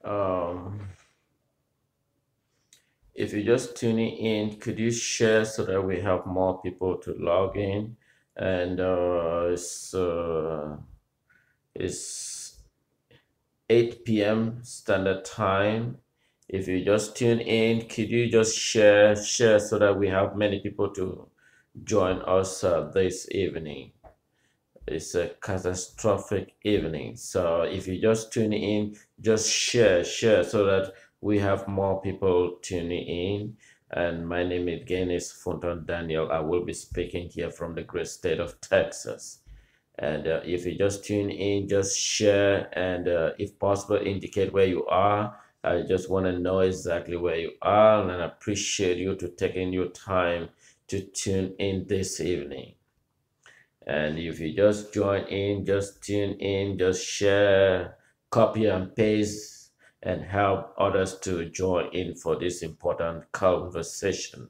Um, if you're just tuning in, could you share so that we have more people to log in? And it's 8 p.m. Standard Time. If you just tune in, could you just share so that we have many people to join us this evening? It's a catastrophic evening. So if you just tune in, just share so that we have more people tuning in. And my name again is Fonton Daniel. I will be speaking here from the great state of Texas. And if you just tune in, just share and if possible, indicate where you are. I just want to know exactly where you are, and I appreciate you to taking your time to tune in this evening. And if you just join in, just tune in, just share, copy and paste, and help others to join in for this important conversation.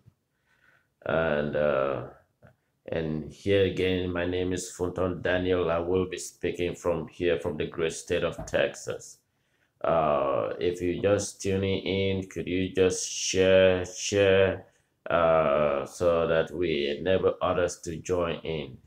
And here again, my name is Funton Daniel. I will be speaking from here from the great state of Texas. If you just tuning in, could you just share, so that we enable others to join in?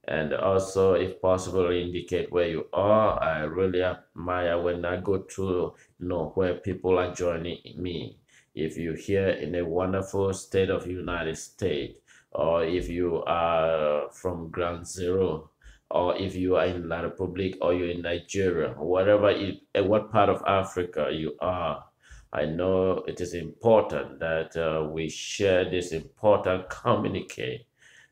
And also, if possible, indicate where you are. I really admire when I go to know where people are joining me. If you're here in a wonderful state of United States, or if you are from ground zero, or if you are in La Republic, or you're in Nigeria, whatever what part of Africa you are, I know it is important that we share this important communique.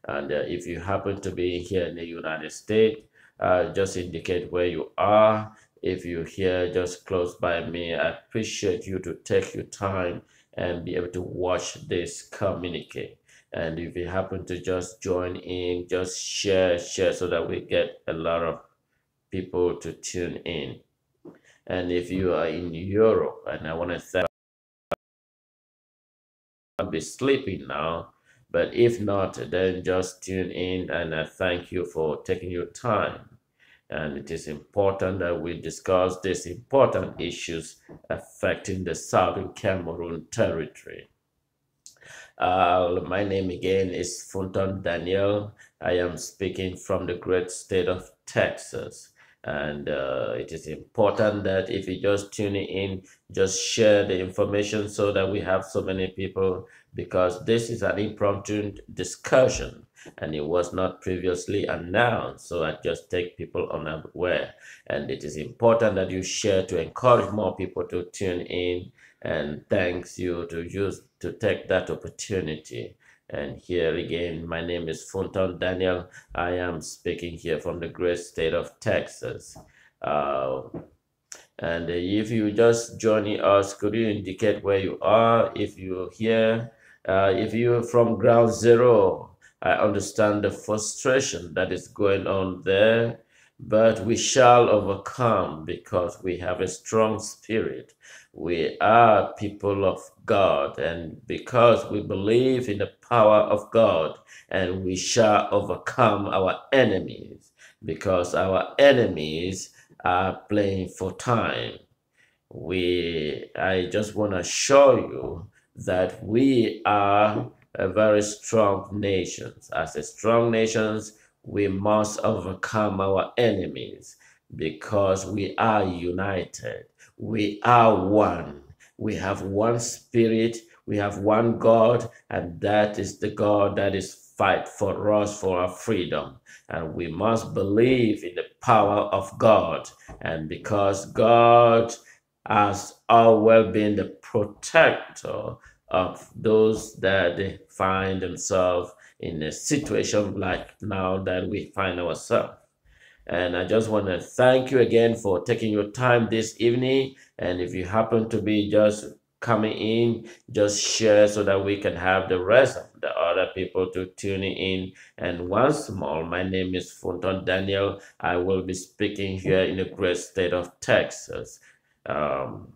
And if you happen to be here in the United States, just indicate where you are. If you're here just close by me, I appreciate you to take your time and be able to watch this communicate. And if you happen to just join in, just share so that we get a lot of people to tune in. And if you are in Europe, and I want to thank I'll be sleeping now. But if not, then just tune in, and I thank you for taking your time. And it is important that we discuss these important issues affecting the Southern Cameroon territory. My name again is Funton Daniel. I am speaking from the great state of Texas. And it is important that if you just tune in, just share the information so that we have so many people, because this is an impromptu discussion and it was not previously announced. So I just take people unaware. And it is important that you share to encourage more people to tune in, and thanks you to take that opportunity. And here again, my name is Funton Daniel. I am speaking here from the great state of Texas. And if you just joining us, could you indicate where you are? If you're here, if you're from ground zero, I understand the frustration that is going on there, but we shall overcome because we have a strong spirit. We are people of God, and because we believe in the power of God, and we shall overcome our enemies, because our enemies are playing for time. I just want to show you that we are a very strong nation. As a strong nations, we must overcome our enemies because we are united. We are one. We have one spirit. We have one God, and that is the God that is fight for us for our freedom. And we must believe in the power of God. And because God has always been the protector of those that find themselves in a situation like now that we find ourselves. And I just want to thank you again for taking your time this evening. And if you happen to be just coming in, just share so that we can have the rest of the other people to tune in. And once more, my name is Funton Daniel. I will be speaking here in the great state of Texas. Um,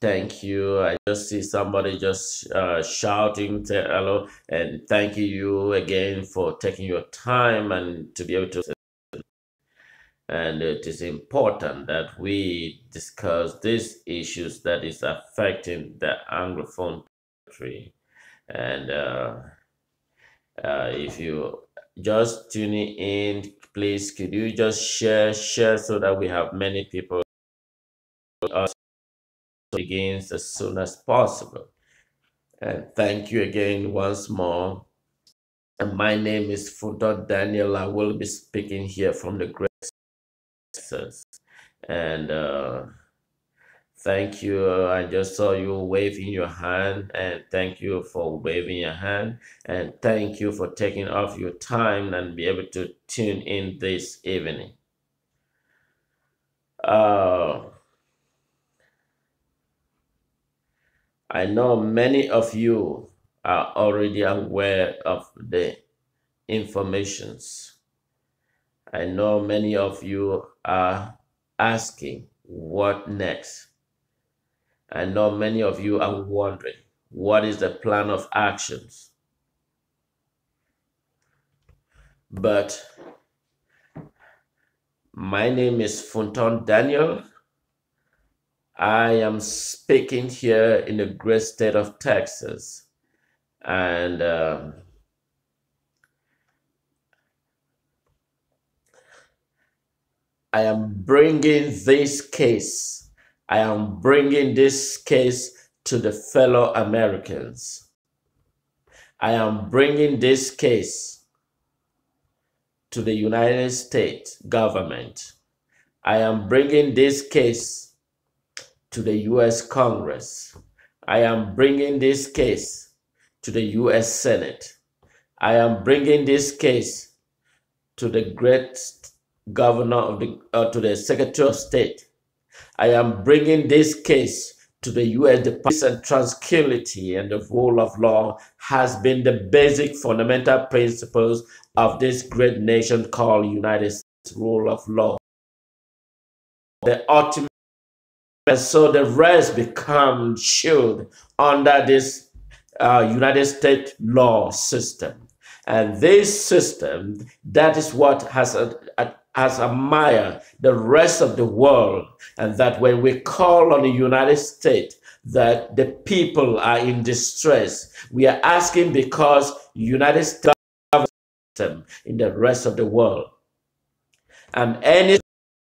Thank you. I just see somebody just shouting say hello, and thank you again for taking your time and to be able to. And it is important that we discuss these issues that is affecting the Anglophone country. And if you just tuning in, please could you just share so that we have many people begins as soon as possible. And thank you again once more. And my name is Futo Daniel. I will be speaking here from the Great Texas. And thank you. I just saw you waving your hand, and thank you for waving your hand. And thank you for taking off your time and be able to tune in this evening. I know many of you are already aware of the informations. I know many of you are asking, what next? I know many of you are wondering, what is the plan of actions? But my name is Funton Daniel. I am speaking here in the great state of Texas, and I am bringing this case. I am bringing this case to the fellow Americans. I am bringing this case to the United States government. I am bringing this case to the U.S. Congress. I am bringing this case to the U.S. Senate. I am bringing this case to the great governor of to the Secretary of State. I am bringing this case to the U.S. Department and tranquility and the rule of law has been the basic fundamental principles of this great nation called United States rule of law. The ultimate, and so the rest become shield under this United States law system. And this system, that is what has admired the rest of the world. And that when we call on the United States that the people are in distress, we are asking because United States government in the rest of the world. And any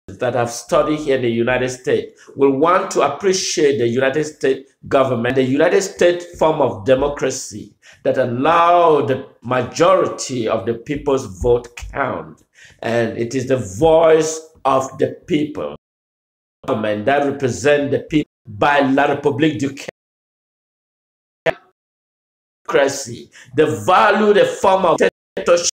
that have studied here in the United States will want to appreciate the United States government, the United States form of democracy that allow the majority of the people's vote count. And it is the voice of the people, government that represent the people by La République du democracy, the value, the form of dictatorship,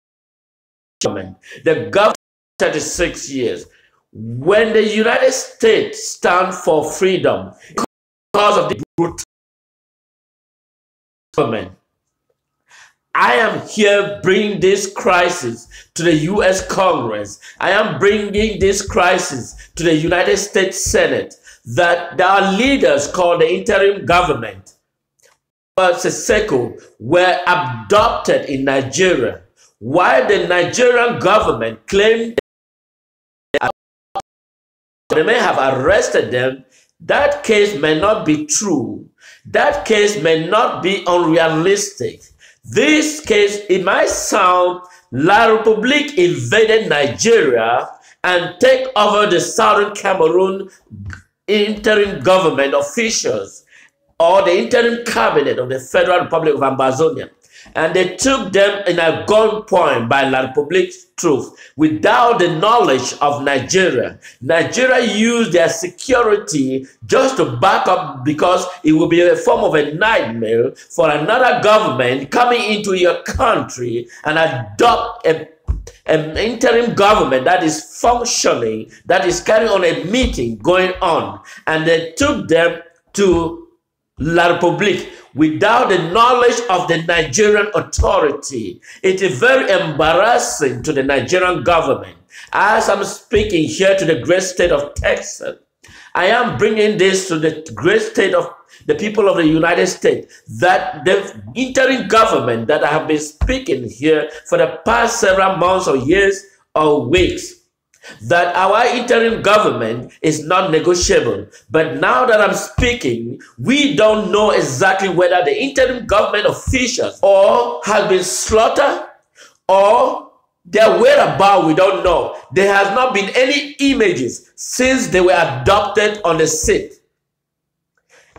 the government 36 years. When the United States stand for freedom because of the brutal government, I am here bringing this crisis to the U.S. Congress. I am bringing this crisis to the United States Senate, that there are leaders called the interim government, Seseko, were adopted in Nigeria, while the Nigerian government claimed they may have arrested them. That case may not be true. That case may not be unrealistic. This case, it might sound La République invaded Nigeria and take over the Southern Cameroon interim government officials or the interim cabinet of the Federal Republic of Ambazonian. And they took them in a gunpoint by La République's troops without the knowledge of Nigeria. Nigeria used their security just to back up because it would be a form of a nightmare for another government coming into your country and adopt an interim government that is functioning, that is carrying on a meeting going on. And they took them to La République without the knowledge of the Nigerian authority. It is very embarrassing to the Nigerian government. As I'm speaking here to the great state of Texas, I am bringing this to the great state of the people of the United States, that the interim government that I have been speaking here for the past several months or years or weeks, that our interim government is not negotiable. But now that I'm speaking, we don't know exactly whether the interim government officials or have been slaughtered or their whereabouts, we don't know. There has not been any images since they were adopted on the seat.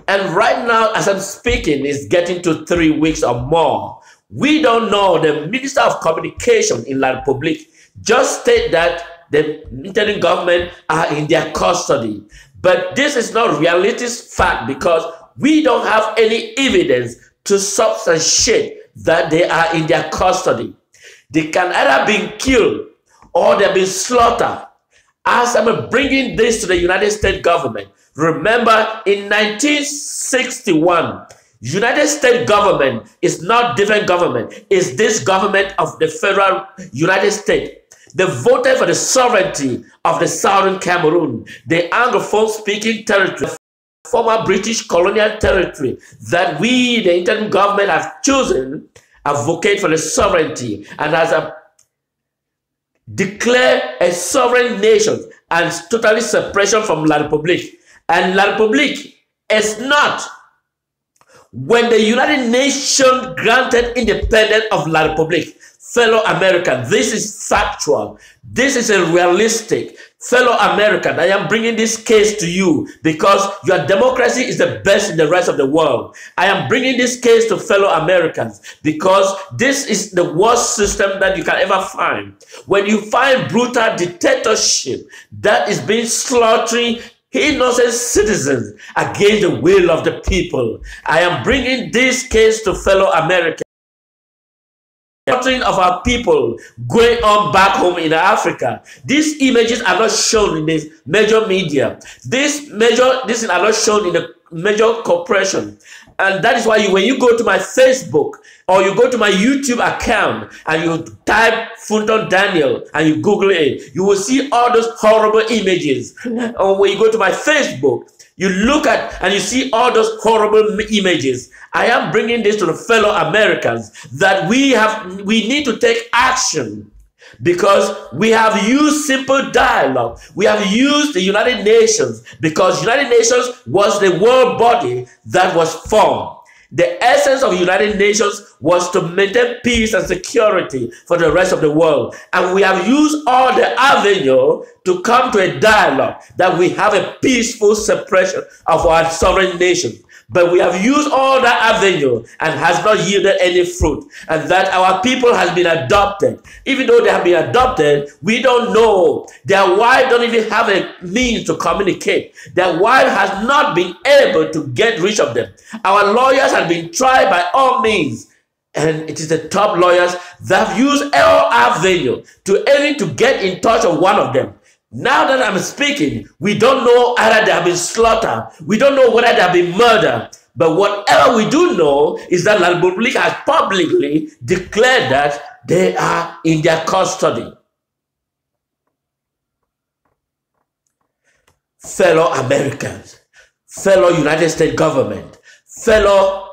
And right now, as I'm speaking, it's getting to 3 weeks or more. We don't know. The Minister of Communication in La Republique just stated that the interim government are in their custody. But this is not realistic fact because we don't have any evidence to substantiate that they are in their custody. They can either be killed or they've been slaughtered. As I'm bringing this to the United States government, remember in 1961, United States government is not different government. It's this government of the federal United States. They voted for the sovereignty of the Southern Cameroon, the Anglophone-speaking territory, former British colonial territory that we, the interim government, have chosen, advocate for the sovereignty and has declared a sovereign nation and totally separation from La Republique. And La Republique is not. When the United Nations granted independence of La Republique, fellow Americans, this is factual. This is a realistic. Fellow American, I am bringing this case to you because your democracy is the best in the rest of the world. I am bringing this case to fellow Americans because this is the worst system that you can ever find. When you find brutal dictatorship that is being slaughtering innocent citizens against the will of the people, I am bringing this case to fellow Americans. Of our people going on back home in Africa. These images are not shown in the major media. These are not shown in the major corporation. And that is why when you go to my Facebook or you go to my YouTube account and you type Funton Daniel and you Google it, you will see all those horrible images. Or when you go to my Facebook, you look at and you see all those horrible images. I am bringing this to the fellow Americans that we need to take action because we have used simple dialogue. We have used the United Nations because United Nations was the world body that was formed. The essence of United Nations was to maintain peace and security for the rest of the world. And we have used all the avenue to come to a dialogue that we have a peaceful separation of our sovereign nation. But we have used all that avenue and has not yielded any fruit. And that our people has been adopted. Even though they have been adopted, we don't know. Their wife don't even have a means to communicate. Their wife has not been able to get rid of them. Our lawyers have been tried by all means. And it is the top lawyers that have used all avenue to aim to get in touch with one of them. Now that I'm speaking, we don't know either they have been slaughtered. We don't know whether they have been murdered. But whatever we do know is that La Republique has publicly declared that they are in their custody. Fellow Americans, fellow United States government, fellow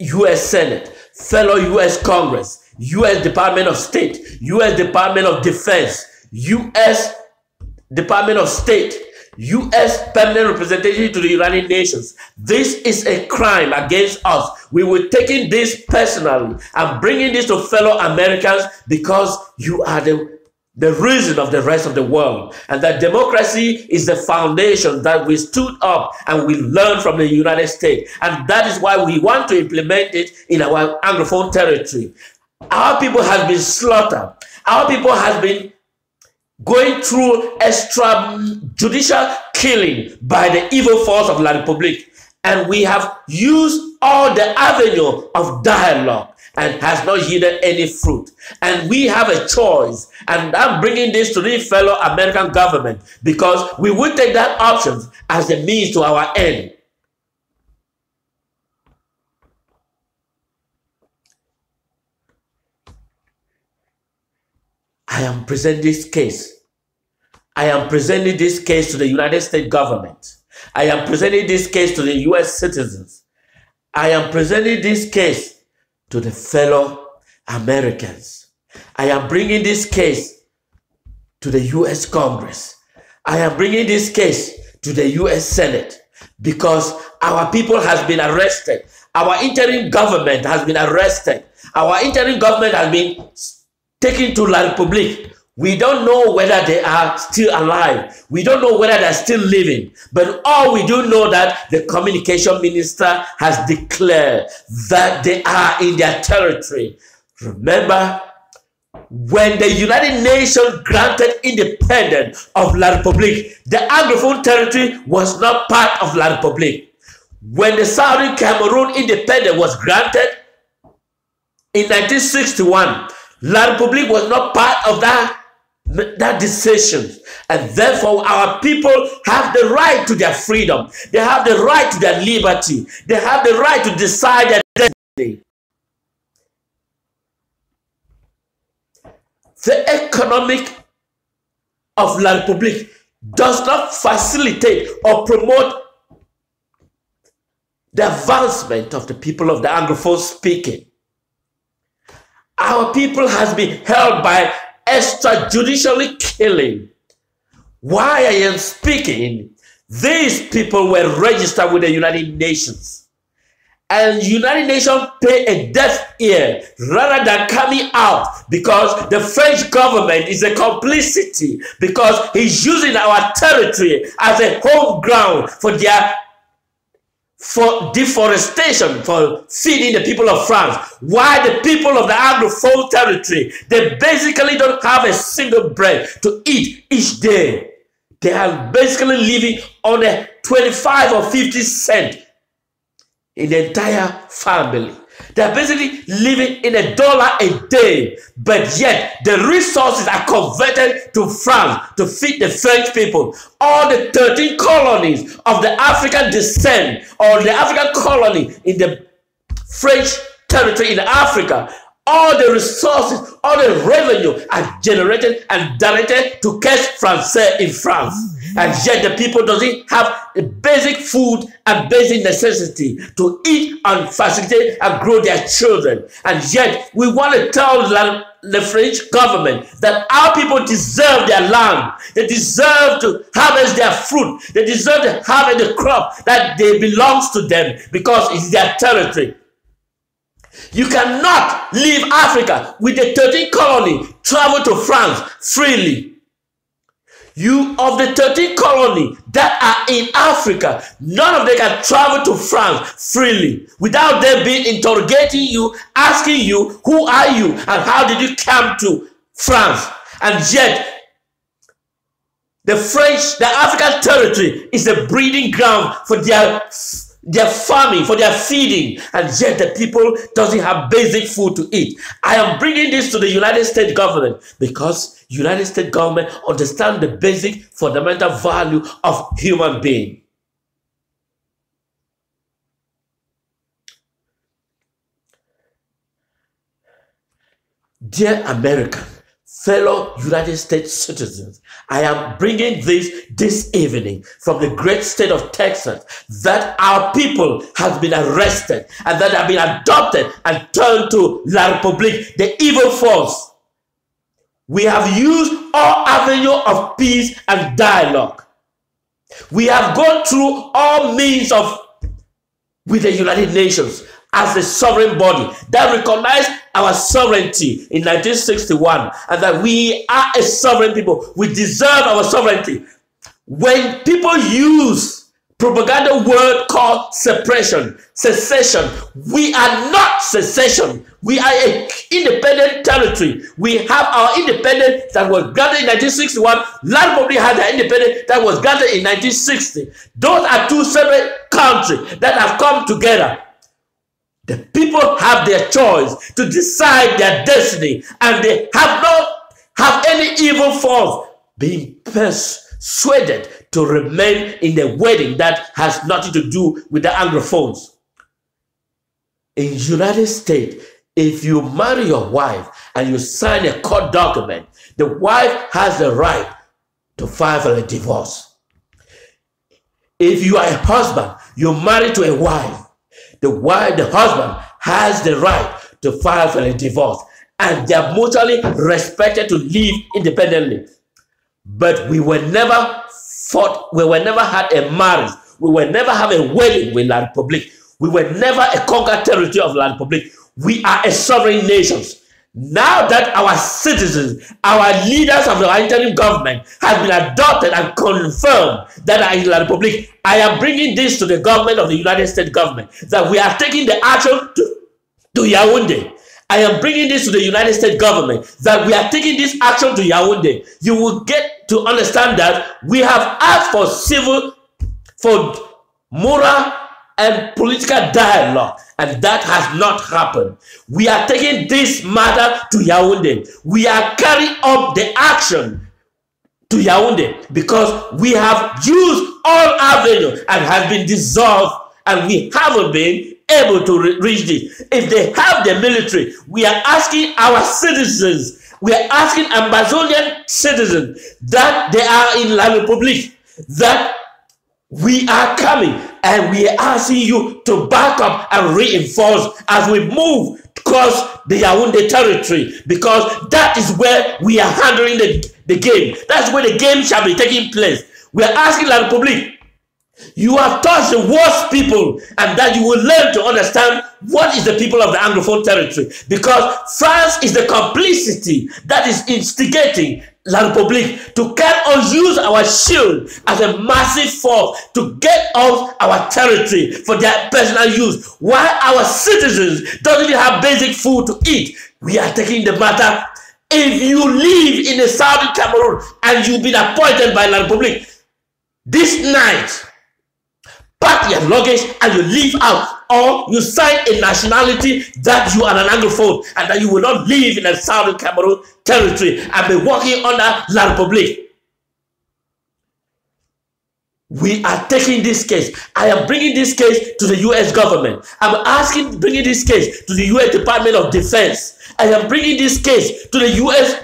U.S. Senate, fellow U.S. Congress, U.S. Department of State, U.S. Department of Defense, U.S. Department of State, U.S. Permanent Representative to the United Nations. This is a crime against us. We were taking this personally and bringing this to fellow Americans because you are the reason of the rest of the world. And that democracy is the foundation that we stood up and we learned from the United States. And that is why we want to implement it in our Anglophone territory. Our people have been slaughtered. Our people have been going through extrajudicial killing by the evil force of La Republique. And we have used all the avenue of dialogue and has not yielded any fruit. And we have a choice. And I'm bringing this to the fellow American government because we will take that option as the means to our end. I am presenting this case. I am presenting this case to the United States government. I am presenting this case to the U.S. citizens. I am presenting this case to the fellow Americans. I am bringing this case to the U.S. Congress. I am bringing this case to the U.S. Senate because our people has been arrested. Our interim government has been arrested. Our interim government has been taken to La Republique. We don't know whether they are still alive. We don't know whether they're still living. But all we do know that the communication minister has declared that they are in their territory. Remember, when the United Nations granted independence of La Republique, the Anglophone territory was not part of La Republique. When the Southern Cameroon independence was granted in 1961, La Republique was not part of that decision, and therefore our people have the right to their freedom. They have the right to their liberty. They have the right to decide their destiny. The economic of La Republique does not facilitate or promote the advancement of the people of the Anglophone speaking. Our people has been held by extrajudicially killing. While I am speaking, these people were registered with the United Nations. And United Nations pay a deaf ear rather than coming out, because the French government is a complicity, because he's using our territory as a home ground for deforestation, for feeding the people of France. While the people of the Anglophone territory, they basically don't have a single bread to eat each day. They are basically living on a 25 or 50 cents in the entire family. They're basically living in $1 a day, but yet the resources are converted to France to feed the French people. All the 13 colonies of the African descent, or the African colony in the French territory in Africa, all the resources, all the revenue are generated and directed to Caisse Française in France. And yet the people doesn't have the basic food and basic necessity to eat and facilitate and grow their children. And yet we want to tell the French government that our people deserve their land. They deserve to harvest their fruit. They deserve to harvest the crop that they belongs to them, because it's their territory. You cannot leave Africa with the 13 colony, travel to France freely. You, of the 13 colonies that are in Africa, none of them can travel to France freely without them being interrogating you, asking you, who are you and how did you come to France? And yet, the African territory is a breeding ground for their farming, for their feeding, and yet the people doesn't have basic food to eat. I am bringing this to the United States government because United States government understand the basic fundamental value of human being. Dear American, fellow United States citizens, I am bringing this evening from the great state of Texas, that our people have been arrested and that have been adopted and turned to La Republique, the evil force. We have used all avenue of peace and dialogue. We have gone through all means with the United Nations as a sovereign body that recognized our sovereignty in 1961, and that we are a sovereign people. We deserve our sovereignty. When people use propaganda word called secession, we are not secession. We are an independent territory. We have our independence that was granted in 1961. La Republique had their independence that was granted in 1960. Those are two separate countries that have come together. The people have their choice to decide their destiny, and they have not have any evil force being persuaded to remain in the wedding that has nothing to do with the Anglophones. In the United States, if you marry your wife and you sign a court document, the wife has the right to file for a divorce. If you are a husband, you're married to a wife, the husband has the right to file for a divorce, and they are mutually respected to live independently. but we were never fought, we were never had a marriage, we were never have a wedding with La Republic, we were never a conquered territory of La Republic. We are a sovereign nation. Now that our citizens, our leaders of the interim government have been adopted and confirmed that are in La Republic, I am bringing this to the government of the United States government, that we are taking the action to Yaoundé. I am bringing this to the United States government, that we are taking this action to Yaoundé. You will get to understand that we have asked for moral and political dialogue, and that has not happened. We are taking this matter to Yaoundé. We are carrying up the action to Yaoundé because we have used all avenues and has been dissolved, and we haven't been able to reach this. If they have the military, we are asking our citizens, we are asking Ambazonian citizens that they are in La Republique, that we are coming, and we are asking you to back up and reinforce as we move across the Yaoundé territory, because that is where we are handling the game. That's where the game shall be taking place. We are asking La Republique, you have touched the worst people, and that you will learn to understand what is the people of the Anglophone territory, because France is the complicity that is instigating La Republique to use our shield as a massive force to get off our territory for their personal use, while our citizens don't even have basic food to eat. We are taking the matter. If you live in the southern Cameroon and you've been appointed by La Republique, this night, pack your luggage and you leave out, or you sign a nationality that you are an Anglophone and that you will not live in the southern Cameroon territory and be working under La Republique. We are taking this case. I am bringing this case to the U.S. government. I'm bringing this case to the U.S. Department of Defense. I am bringing this case to the U.S.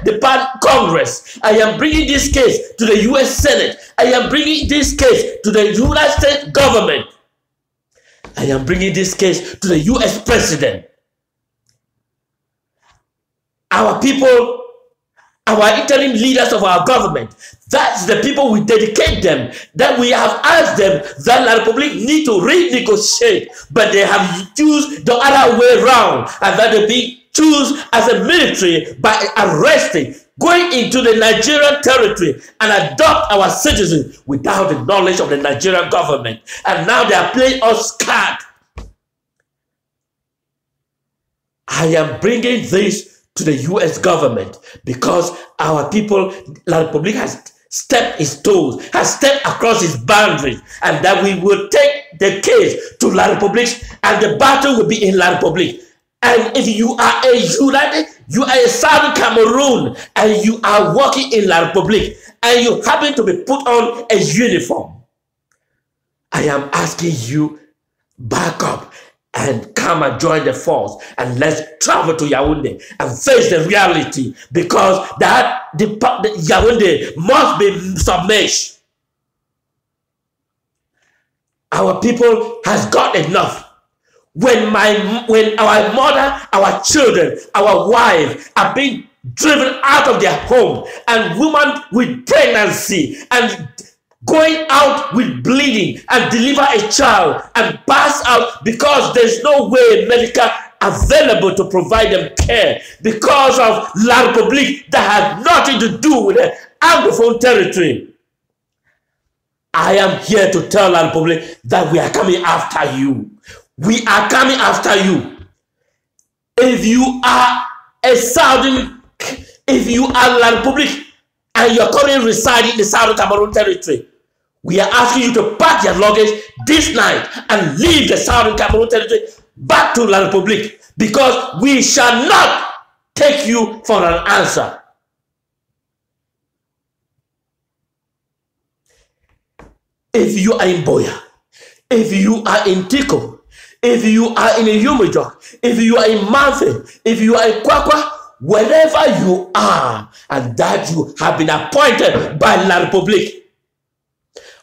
Congress. I am bringing this case to the U.S. Senate. I am bringing this case to the United States government. I am bringing this case to the U.S. President. Our people, our interim leaders of our government, that's the people we dedicate them, that we have asked them that La Republique need to renegotiate, but they have chosen the other way around, and that they be choose as a military by arresting, going into the Nigerian territory and adopt our citizens without the knowledge of the Nigerian government. And now they are playing us card. I am bringing this to the U.S. government because our people, La Republique has stepped its toes, has stepped across its boundaries, and that we will take the case to La Republique, and the battle will be in La Republique. And if you are a Southern Cameroon, and you are working in La Republique, and you happen to be put on a uniform, I am asking you, back up and come and join the force, and let's travel to Yaoundé and face the reality, because the Yaoundé must be submerged. Our people has got enough. When our mother, our children, our wives are being driven out of their home, and women with pregnancy and going out with bleeding and deliver a child and pass out because there's no way medical available to provide them care because of La Republique that has nothing to do with the Anglophone territory. I am here to tell La Republique that we are coming after you. We are coming after you. If you are a Southern, if you are La Republique and you're currently residing in the Southern Cameroon territory, we are asking you to pack your luggage this night and leave the Southern Cameroon territory back to La Republique, because we shall not take you for an answer. If you are in Boya, if you are in Tiko, if you are in Yumijok, if you are in Manfe, if you are in Kwakwa, wherever you are, and that you have been appointed by La Republique,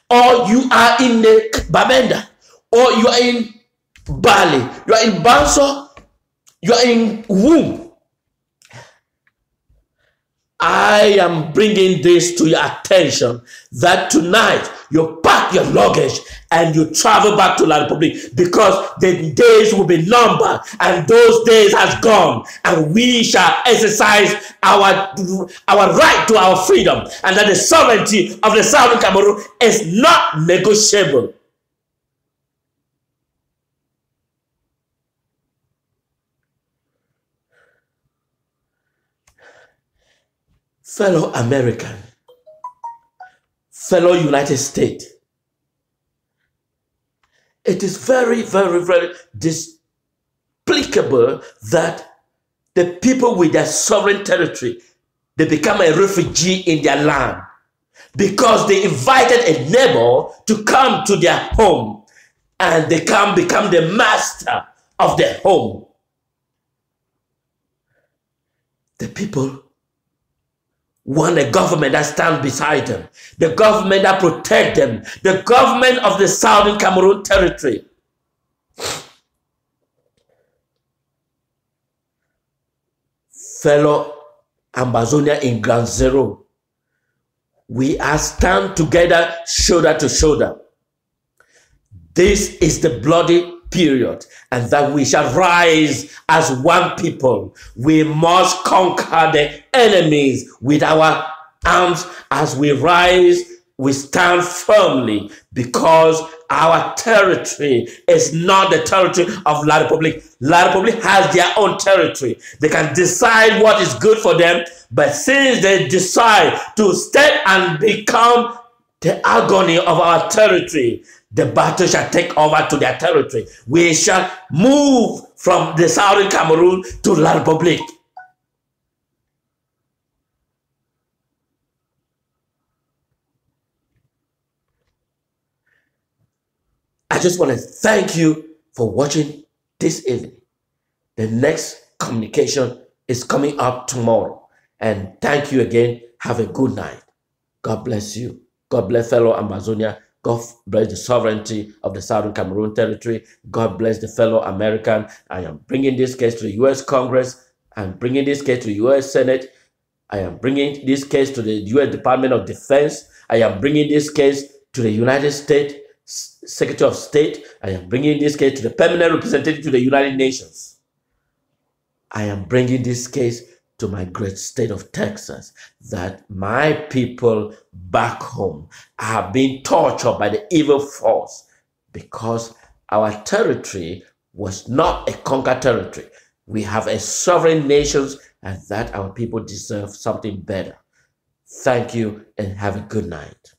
or you are in Bamenda, or you are in Bali, you are in Banso, you are in Wum, I am bringing this to your attention that tonight you pack your luggage and you travel back to La Republic, because the days will be numbered and those days has gone, and we shall exercise our right to our freedom, and that the sovereignty of the Southern Cameroon is not negotiable. Fellow American, fellow United States, it is very, very, very despicable that the people with their sovereign territory, they become a refugee in their land because they invited a neighbor to come to their home, and they can become the master of their home. The people want a government that stands beside them, the government that protects them, the government of the Southern Cameroon territory. Fellow Ambazonian in Ground Zero, we are stand together shoulder to shoulder. This is the bloody period, and that we shall rise as one people. We must conquer the enemies with our arms. As we rise, we stand firmly, because our territory is not the territory of La Republic. La Republic has their own territory. They can decide what is good for them, but since they decide to step and become the agony of our territory, the battle shall take over to their territory. We shall move from the Southern Cameroon to La Republic. I just want to thank you for watching this evening. The next communication is coming up tomorrow. And thank you again. Have a good night. God bless you. God bless fellow Amazonia. God bless the sovereignty of the Southern Cameroon territory. God bless the fellow American. I am bringing this case to the U.S. Congress. I'm bringing this case to the U.S. Senate. I am bringing this case to the U.S. Department of Defense. I am bringing this case to the United States Secretary of State. I am bringing this case to the permanent representative to the United Nations. I am bringing this case to my great state of Texas, that my people back home are being tortured by the evil force because our territory was not a conquered territory. We have a sovereign nation, and that our people deserve something better. Thank you and have a good night.